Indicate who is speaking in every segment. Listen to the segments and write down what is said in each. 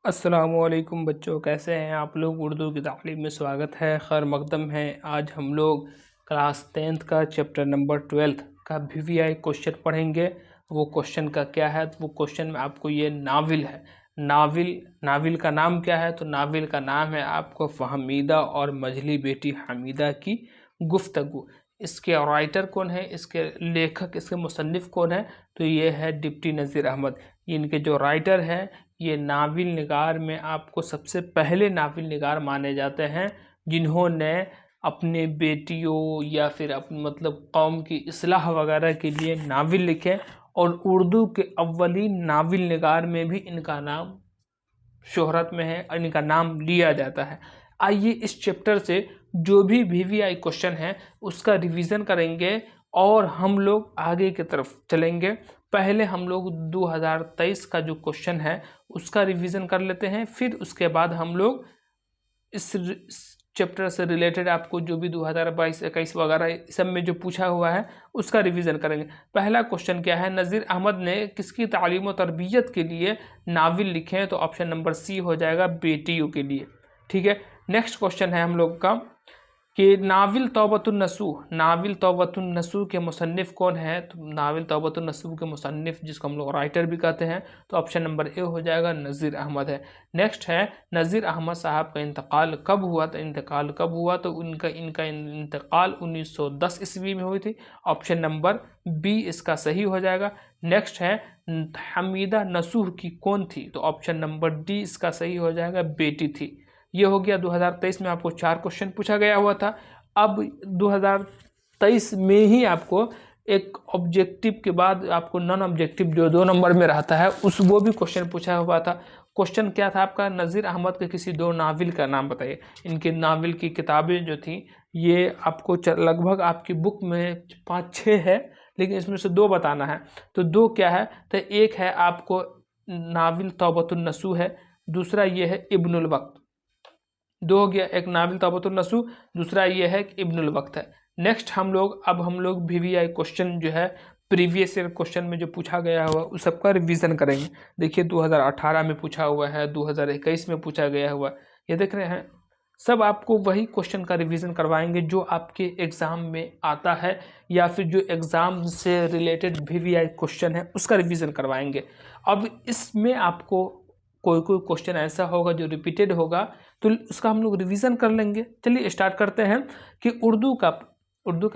Speaker 1: अस्सलामुअलैकुम बच्चों, कैसे हैं आप लोग। उर्दू की तालीम में स्वागत है, खैर मकदम है। आज हम लोग क्लास 10th का चैप्टर नंबर 12 का VVI क्वेश्चन पढ़ेंगे। वो क्वेश्चन का क्या है, तो वो क्वेश्चन में आपको ये नाविल है। नाविल का नाम क्या है, तो नाविल का नाम है आपको फ़हमीदा और मजली बेटी हमीदा की गुफ्तगू। इसके राइटर कौन है, इसके लेखक, इसके मुसन्निफ़ कौन है, तो ये है डिप्टी नज़ीर अहमद। इनके जो राइटर हैं ये नाविल निगार में आपको सबसे पहले नाविल निगार माने जाते हैं, जिन्होंने अपने बेटियों या फिर मतलब कौम की इस्लाह वगैरह के लिए नाविल लिखे। और उर्दू के अव्वलीन नाविल निगार में भी इनका नाम शोहरत में है और इनका नाम लिया जाता है। आइए इस चैप्टर से जो भी VVI क्वेश्चन है उसका रिवीजन करेंगे और हम लोग आगे की तरफ चलेंगे। पहले हम लोग 2023 का जो क्वेश्चन है उसका रिवीजन कर लेते हैं, फिर उसके बाद हम लोग इस चैप्टर से रिलेटेड आपको जो भी 2022-21 वगैरह सब में जो पूछा हुआ है उसका रिवीजन करेंगे। पहला क्वेश्चन क्या है, नज़ीर अहमद ने किसकी तालीम और तरबियत के लिए नाविल लिखे हैं, तो ऑप्शन नंबर सी हो जाएगा, बेटियों के लिए। ठीक है, नेक्स्ट क्वेश्चन है हम लोग का कि नाविल तौबतुन नसूह के मुसन्निफ़ कौन है, तो नाविल तौबतुन नसूह के मुसन्निफ़ जिसको हम लोग राइटर भी कहते हैं, तो ऑप्शन नंबर ए हो जाएगा, नज़ीर अहमद है। नेक्स्ट है नज़ीर अहमद साहब का इंतकाल कब हुआ, तो इनका इंतकाल 1910 ईस्वी में हुई थी। ऑप्शन नंबर बी इसका सही हो जाएगा। नेक्स्ट है हमीदा नसूह की कौन थी, तो ऑप्शन नंबर डी इसका सही हो जाएगा, बेटी थी। ये हो गया 2023 में आपको 4 क्वेश्चन पूछा गया हुआ था। अब 2023 में ही आपको एक ऑब्जेक्टिव के बाद आपको नॉन ऑब्जेक्टिव जो 2 नंबर में रहता है वो भी क्वेश्चन पूछा हुआ था। क्वेश्चन क्या था आपका, नज़ीर अहमद के किसी 2 नाविल का नाम बताइए। इनके नाविल की किताबें जो थी ये आपको लगभग आपकी बुक में 5-6 है, लेकिन इसमें से 2 बताना है। तो 2 क्या है, तो एक है आपको नाविल तौबतुन नसूह है, दूसरा ये है इब्नुल वक्त। 2 हो गया, एक नाविल तौबतुन नसूह, दूसरा ये है कि इब्नुल वक्त है। नेक्स्ट हम लोग VVI क्वेश्चन जो है प्रीवियस ईयर क्वेश्चन में जो पूछा गया हुआ उस सबका रिवीजन करेंगे। देखिए 2018 में पूछा हुआ है, 2021 में पूछा गया हुआ, ये देख रहे हैं। सब आपको वही क्वेश्चन का रिवीजन करवाएंगे जो आपके एग्ज़ाम में आता है, या फिर जो एग्ज़ाम से रिलेटेड VVI क्वेश्चन है उसका रिवीजन करवाएंगे। अब इसमें आपको कोई क्वेश्चन ऐसा होगा जो रिपीटेड होगा, तो उसका हम लोग रिवीजन कर लेंगे। चलिए स्टार्ट करते हैं कि उर्दू का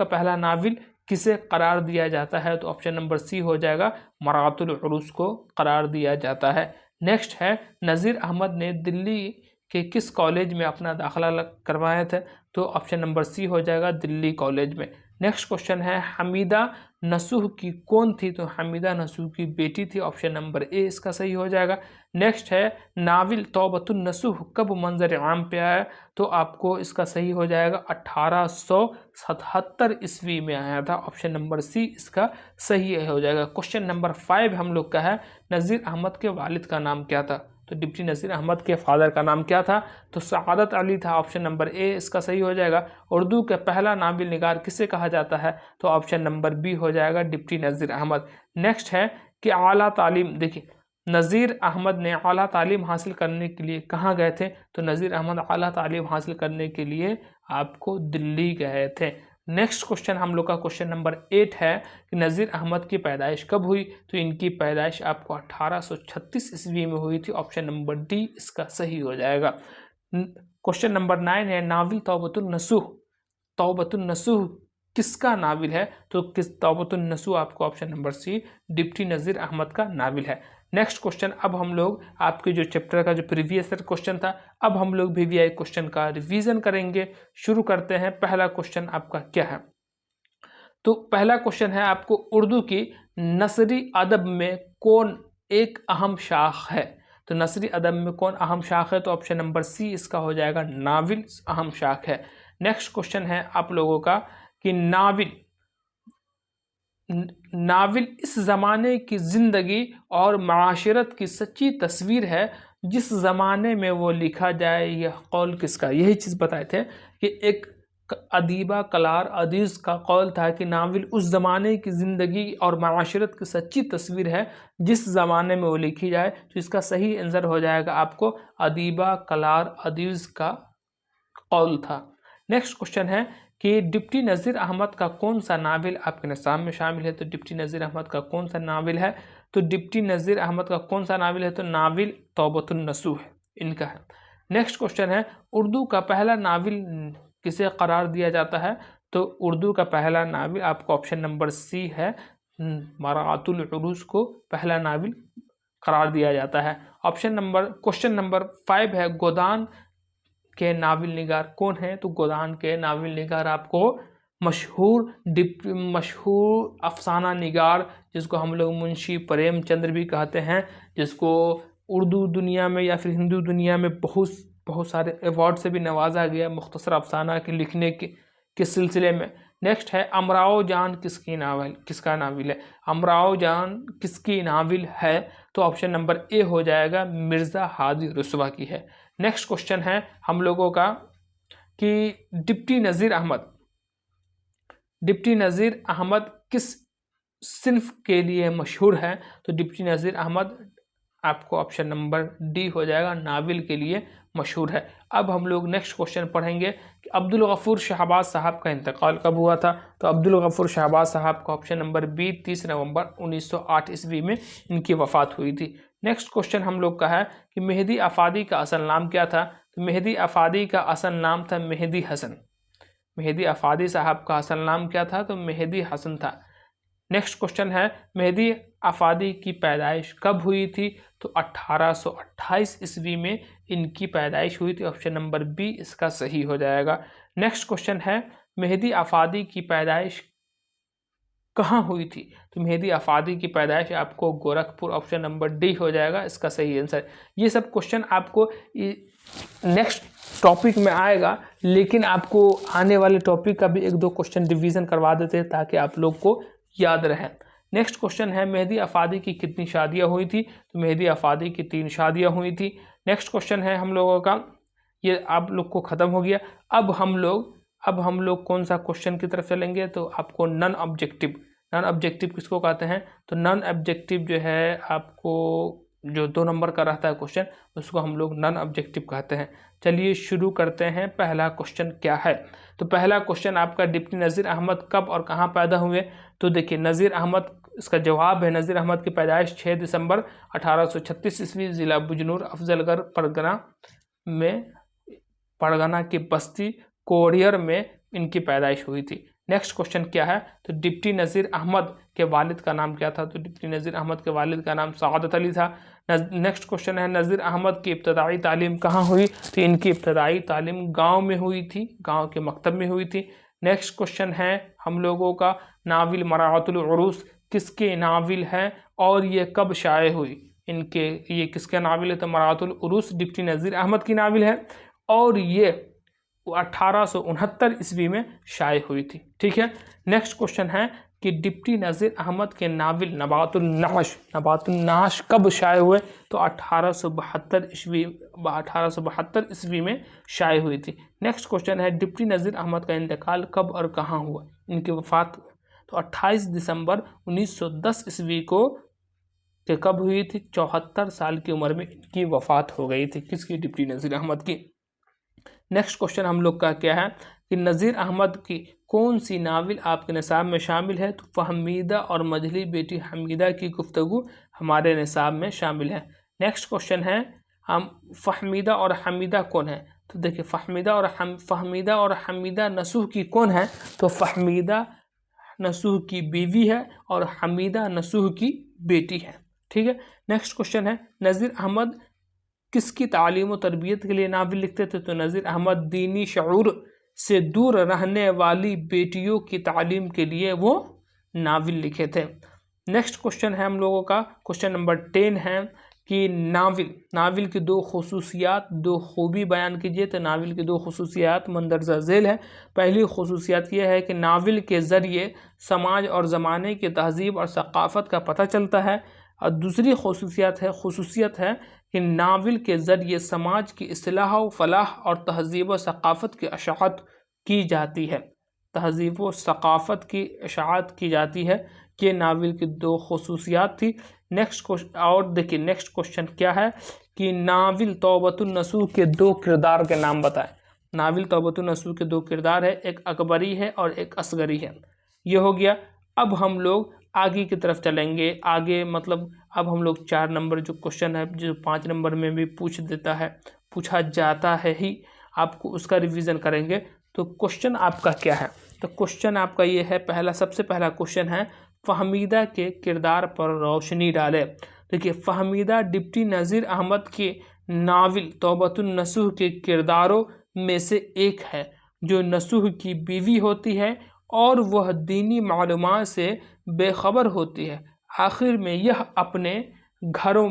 Speaker 1: पहला नाविल किसे करार दिया जाता है, तो ऑप्शन नंबर सी हो जाएगा, मरातुल उरूस को करार दिया जाता है। नेक्स्ट है नज़ीर अहमद ने दिल्ली के किस कॉलेज में अपना दाखिला करवाए थे, तो ऑप्शन नंबर सी हो जाएगा, दिल्ली कॉलेज में। नेक्स्ट क्वेश्चन है हमीदा नसूह की कौन थी, तो हमीदा नसूह की बेटी थी, ऑप्शन नंबर ए इसका सही हो जाएगा। नेक्स्ट है नाविल तौबतुन नसूह कब मंजर आम पे आया, तो आपको इसका सही हो जाएगा, 1877 ईस्वी में आया था, ऑप्शन नंबर सी इसका सही हो जाएगा। क्वेश्चन नंबर 5 हम लोग का है नज़ीर अहमद के वालिद का नाम क्या था, तो डिप्टी नज़ीर अहमद के फादर का नाम क्या था, तो सआदत अली था, ऑप्शन नंबर ए इसका सही हो जाएगा। उर्दू का पहला नाविल निगार किसे कहा जाता है, तो ऑप्शन नंबर बी हो जाएगा, डिप्टी नज़ीर अहमद। नेक्स्ट है कि आला तालीम, देखिए नज़ीर अहमद ने आला तालीम हासिल करने के लिए कहाँ गए थे, तो नज़ीर अहमद आला तालीम हासिल करने के लिए आपको दिल्ली गए थे। नेक्स्ट क्वेश्चन हम लोग का क्वेश्चन नंबर 8 है कि नज़ीर अहमद की पैदाइश कब हुई, तो इनकी पैदाइश आपको 1836 ईस्वी में हुई थी, ऑप्शन नंबर डी इसका सही हो जाएगा। क्वेश्चन नंबर 9 है नाविल तौबतुन नसूह किसका नाविल है, तो तौबतुन नसूह आपको ऑप्शन नंबर सी डिप्टी नज़ीर अहमद का नाविल है। नेक्स्ट क्वेश्चन, अब हम लोग आपके जो चैप्टर का जो प्रीवियस क्वेश्चन था, अब हम लोग VVI क्वेश्चन का रिवीजन करेंगे। शुरू करते हैं। पहला क्वेश्चन आपका क्या है, तो पहला क्वेश्चन है आपको उर्दू की नसरी अदब में कौन एक अहम शाख है, तो नसरी अदब में कौन अहम शाख है, तो ऑप्शन नंबर सी इसका हो जाएगा, नाविल अहम शाख है। नेक्स्ट क्वेश्चन है आप लोगों का कि नाविल इस ज़माने की ज़िंदगी और माशरत की सच्ची तस्वीर है जिस ज़माने में वो लिखा जाए, यह कौल किसका, यही चीज़ बताए थे कि एक अदीबा कलार अदीज़ का कौल था कि नावल उस ज़माने की ज़िंदगी और माशरत की सच्ची तस्वीर है जिस ज़माने में वो लिखी जाए। तो इसका सही आंसर हो जाएगा आपको अदीबा कलार अदीज़ का कौल था। नेक्स्ट क्वेश्चन है कि डिप्टी नज़ीर अहमद का कौन सा नावल आपके निसाब में शामिल है। तो डिप्टी नज़ीर अहमद का कौन सा नावल है, तो डिप्टी नज़ीर अहमद का कौन सा नावल है, तो नावल तौबतुन नसूह इनका है। नेक्स्ट क्वेश्चन है उर्दू का पहला नावल किसे करार दिया जाता है। तो उर्दू का पहला नावल आपको ऑप्शन नंबर सी है, मराअतुल उरूस को पहला नावल करार दिया जाता है। क्वेश्चन नंबर 5 है गोदान के नावल निगार कौन है। तो गोदान के नावल निगार आपको मशहूर अफसाना निगार, जिसको हम लोग मुंशी प्रेमचंद्र भी कहते हैं, जिसको उर्दू दुनिया में या फिर हिंदू दुनिया में बहुत सारे अवार्ड से भी नवाजा गया मुख्तसर अफसाना के लिखने के सिलसिले में। नेक्स्ट है अमराओ जान किसका नावल है। अमराओ जान किसकी नावल है, तो ऑप्शन नंबर ए हो जाएगा मिर्ज़ा हादी रुस्वा की है। नेक्स्ट क्वेश्चन है हम लोगों का कि डिप्टी नज़ीर अहमद किस सिन्फ के लिए मशहूर है। तो डिप्टी नज़ीर अहमद आपको ऑप्शन नंबर डी हो जाएगा नावल के लिए मशहूर है। अब हम लोग नेक्स्ट क्वेश्चन पढ़ेंगे कि अब्दुल गफूर शहबाज साहब का इंतकाल कब हुआ था। तो अब्दुल गफूर शहबाज साहब का ऑप्शन नंबर बी 30 नवंबर 1908 ईस्वी में इनकी वफ़ात हुई थी। नेक्स्ट क्वेश्चन हम लोग का है कि मेहदी अफादी का असल नाम क्या था। तो मेहदी अफादी का असल नाम था मेहदी हसन। मेहदी अफादी साहब का असल नाम क्या था, तो मेहदी हसन था। नेक्स्ट क्वेश्चन है मेहदी अफादी की पैदाइश कब हुई थी। तो 1828 ईस्वी में इनकी पैदाइश हुई थी। ऑप्शन नंबर बी इसका सही हो जाएगा। नेक्स्ट क्वेश्चन है मेहदी अफादी की पैदाइश कहाँ हुई थी। तो मेहदी अफादी की पैदाइश आपको गोरखपुर, ऑप्शन नंबर डी हो जाएगा इसका सही आंसर। ये सब क्वेश्चन आपको नेक्स्ट टॉपिक में आएगा, लेकिन आपको आने वाले टॉपिक का भी 1-2 क्वेश्चन रिवीजन करवा देते हैं ताकि आप लोग को याद रहे। नेक्स्ट क्वेश्चन है मेहदी अफादी की कितनी शादियां हुई थी। तो मेहदी अफादी की 3 शादियां हुई थी। नेक्स्ट क्वेश्चन है हम लोगों का, ये आप लोग को ख़त्म हो गया। अब हम लोग कौन सा क्वेश्चन की तरफ चलेंगे। तो आपको नॉन ऑब्जेक्टिव किसको कहते हैं। तो नॉन ऑब्जेक्टिव जो है आपको जो 2 नंबर का रहता है क्वेश्चन, उसको हम लोग नॉन ऑब्जेक्टिव कहते हैं। चलिए शुरू करते हैं। पहला क्वेश्चन क्या है। तो पहला क्वेश्चन आपका डिप्टी नज़ीर अहमद कब और कहाँ पैदा हुए। तो देखिए नज़ीर अहमद, इसका जवाब है नज़ीर अहमद की पैदाइश 6 दिसंबर 1836 ईस्वी ज़िला बुजनूर अफजलगढ़ परगना की बस्ती कोरियर में इनकी पैदाइश हुई थी। नेक्स्ट क्वेश्चन क्या है। तो डिप्टी नज़ीर अहमद के वालिद का नाम क्या था। तो डिप्टी नज़ीर अहमद के वालिद का नाम सआदत अली था। नेक्स्ट क्वेश्चन है नज़ीर अहमद की इब्तदाई तालीम कहाँ हुई। तो इनकी इब्तदाई तालीम गांव में हुई थी, गांव के मकतब में हुई थी। नेक्स्ट क्वेश्चन है हम लोगों का नाविल मराअतुल उरूस किसके नाविल है और ये कब शाये हुई। ये किसका नाविल है। तो मराअतुल उरूस डिप्टी नज़ीर अहमद की नाविल है और ये 1869 ईस्वी में शाये हुई थी। ठीक है। नेक्स्ट क्वेश्चन है कि डिप्टी नज़ीर अहमद के नावल नबातुल नाश कब शाये हुए। तो 1872 ईस्वी में शाये हुई थी। नेक्स्ट क्वेश्चन है डिप्टी नज़ीर अहमद का इंतकाल कब और कहाँ हुआ, इनकी वफ़ात। तो 28 दिसंबर 1910 ईस्वी को कब हुई थी। 74 साल की उम्र में इनकी वफ़ात हो गई थी। किसकी, डिप्टी नज़ीर अहमद की। नेक्स्ट क्वेश्चन हम लोग का क्या है कि नज़ीर अहमद की कौन सी नावल आपके निसाब में शामिल है। तो फहमीदा और मजली बेटी हमीदा की गुफ्तगू हमारे निसाब में शामिल है। नेक्स्ट क्वेश्चन है हम फहमीदा और हमीदा कौन है। तो देखिए फहमीदा और हमीदा नसूह की कौन है। तो फहमीदा नसूह की बीवी है और हमीदा नसूह की बेटी है। ठीक है। नेक्स्ट क्वेश्चन है नज़ीर अहमद किसकी तालीम और तरबियत के लिए नावल लिखते थे। तो नज़ीर अहमद दीनी शऊर से दूर रहने वाली बेटियों की तालीम के लिए वो नावल लिखे थे। नेक्स्ट क्वेश्चन है हम लोगों का क्वेश्चन नंबर 10 है कि नावल की 2 खुसूसियात, 2 खूबी बयान कीजिए। तो नावल की 2 खुसूसियात मंदरजा झेल है। पहली खुसूसियत यह है कि नावल के ज़रिए समाज और ज़माने की तहज़ीब और सक़ाफ़त का पता चलता है। और दूसरी खुसूसियत है कि नावल के ज़रिए समाज की इस्लाह व फलाह और तहज़ीब व सक़ाफ़त की अशाअत की जाती है। तहज़ीब व सक़ाफ़त की इशाअत की जाती है। ये नावल की दो ख़ुसूसियात थी। नेक्स्ट क्वेश्चन, और देखिए नेक्स्ट क्वेश्चन क्या है कि नावल तौबतुन नसूह के दो किरदार के नाम बताएं। नावल तौबतुन नसूह के दो किरदार है, एक अकबरी है और एक असगरी है। ये हो गया। अब हम लोग आगे की तरफ चलेंगे। आगे मतलब अब हम लोग 4 नंबर जो क्वेश्चन है, जो 5 नंबर में भी पूछा जाता है ही, आपको उसका रिवीजन करेंगे। तो क्वेश्चन आपका क्या है? तो क्वेश्चन आपका ये है, सबसे पहला क्वेश्चन है, फ़हमीदा के किरदार पर रोशनी डाले। देखिए, फ़हमीदा डिप्टी नज़ीर अहमद के नावल तौबतुन नसूह के किरदारों में से एक है, जो नसूह की बीवी होती है और वह दीनी मालूमात से बेखबर होती है। आखिर में यह अपने घरों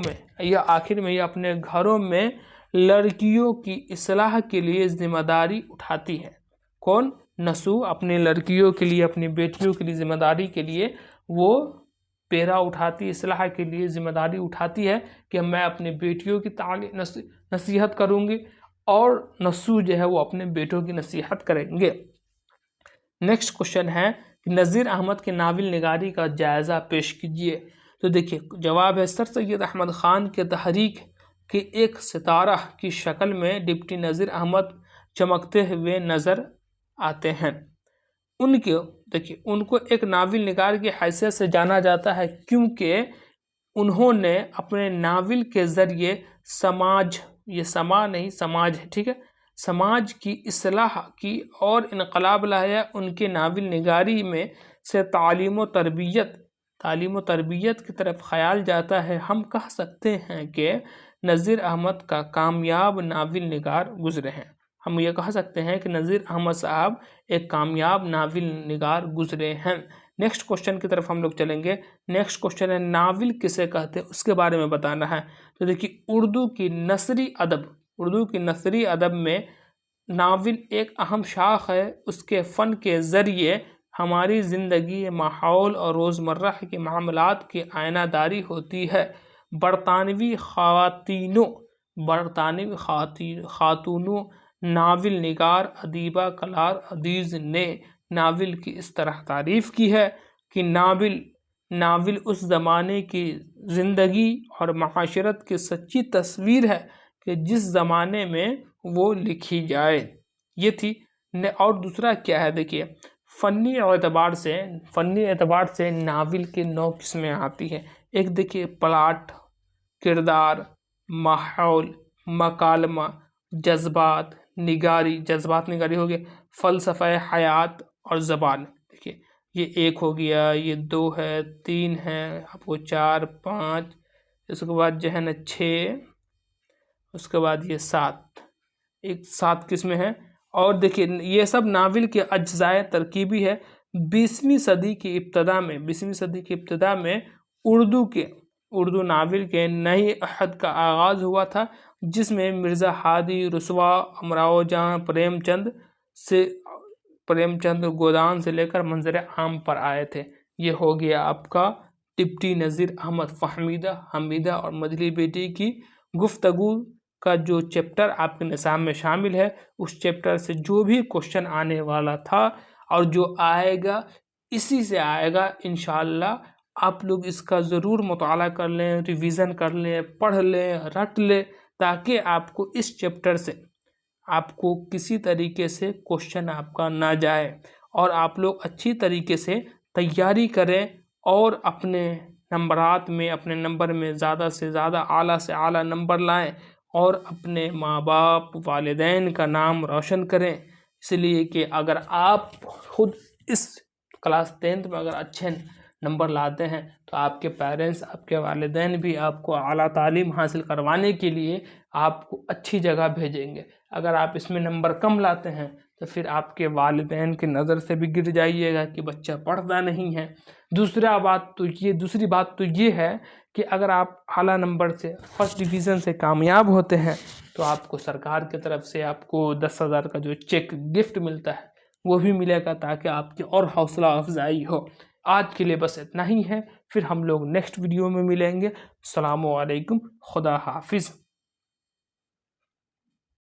Speaker 1: में लड़कियों की इस्लाह के लिए जिम्मेदारी उठाती है। कौन? नसूह अपने लड़कियों के लिए, अपनी बेटियों के लिए जिम्मेदारी के लिए वो पेरा उठाती, इस्लाह के लिए जिम्मेदारी उठाती है कि मैं अपनी बेटियों की नसीहत करूँगी और नसूह जो है वो अपने बेटों की नसीहत करेंगे। नेक्स्ट क्वेश्चन है कि नज़ीर अहमद के नावल निगारी का जायज़ा पेश कीजिए। तो देखिए जवाब है, सर सैयद अहमद ख़ान के तहरीक के एक सितारा की शक्ल में डिप्टी नज़ीर अहमद चमकते हुए नज़र आते हैं। उनको एक नावल निगार की हैसियत से जाना जाता है क्योंकि उन्होंने अपने नावल के ज़रिए समाज है, ठीक है, समाज की इस्लाह की और इनकलाब लाया। उनके नावल निगारी में से तालीम व तरबियत की तरफ ख्याल जाता है। हम कह सकते हैं कि नज़ीर अहमद का कामयाब नावल निगार गुजरे हैं। हम ये कह सकते हैं कि नज़ीर अहमद साहब एक कामयाब नावल निगार गुजरे हैं। नेक्स्ट क्वेश्चन की तरफ हम लोग चलेंगे। नेक्स्ट क्वेश्चन है, नावल किसे कहते हैं उसके बारे में बताना है। तो देखिए, उर्दू की नसरी अदब में नावल एक अहम शाख है। उसके फ़न के ज़रिए हमारी ज़िंदगी, माहौल और रोज़मर्रा के मामलात की आयनादारी होती है। बरतानवी खातूनों नावल निगार अदीबा कलार अदीज़ ने नावल की इस तरह तारीफ़ की है कि नावल उस ज़माने की ज़िंदगी और माशरत की सच्ची तस्वीर है कि जिस ज़माने में वो लिखी जाए। ये थी। और दूसरा क्या है, देखिए, फ़नी एतबार से नावल के 9 किस्में आती हैं। एक देखिए, प्लाट, किरदार, माहौल, मकालमा, जज्बात निगारी हो गया, फ़लसफ़ा हयात और ज़बान। देखिए, ये 1 हो गया, ये 2 है, 3 है, आपको 4, 5, इसके बाद जो है ना 6, उसके बाद ये 7 किस्में हैं। और देखिए, ये सब नावल के अज्ज़ाए तरकीबी है। 20वीं सदी की इब्तिदा में उर्दू नावल के नए अहद का आगाज़ हुआ था, जिसमें मिर्ज़ा हादी, रुसवा, अमराओ जहाँ, प्रेमचंद गोदान से लेकर मंजर आम पर आए थे। ये हो गया आपका डिप्टी नज़ीर अहमद, फ़हमीदा, हमीदा और मजली बेटी की गुफ्तगू का जो चैप्टर आपके निसाब में शामिल है, उस चैप्टर से जो भी क्वेश्चन आने वाला था और जो आएगा, इसी से आएगा इंशाअल्लाह। आप लोग इसका ज़रूर मुताला कर लें, रिवीज़न कर लें, पढ़ लें, रट लें, ताकि आपको इस चैप्टर से आपको किसी तरीके से क्वेश्चन आपका ना जाए और आप लोग अच्छी तरीके से तैयारी करें और अपने नंबर में ज़्यादा से ज़्यादा, आला से आला नंबर लाएं और अपने माँ बाप, वालिदैन का नाम रोशन करें। इसलिए कि अगर आप खुद इस क्लास 10th में अगर अच्छे नंबर लाते हैं तो आपके पेरेंट्स, आपके वालिदैन भी आपको आला तालीम हासिल करवाने के लिए आपको अच्छी जगह भेजेंगे। अगर आप इसमें नंबर कम लाते हैं तो फिर आपके वालिदैन की नज़र से भी गिर जाइएगा कि बच्चा पढ़ता नहीं है। दूसरी बात तो ये है कि अगर आप आला नंबर से फर्स्ट डिवीज़न से कामयाब होते हैं तो आपको सरकार की तरफ से आपको 10,000 का जो चेक गिफ्ट मिलता है वो भी मिलेगा, ताकि आपकी और हौसला अफजाई हो। आज के लिए बस इतना ही है, फिर हम लोग नेक्स्ट वीडियो में मिलेंगे। अस्सलामु अलैकुम, खुदा हाफिज़।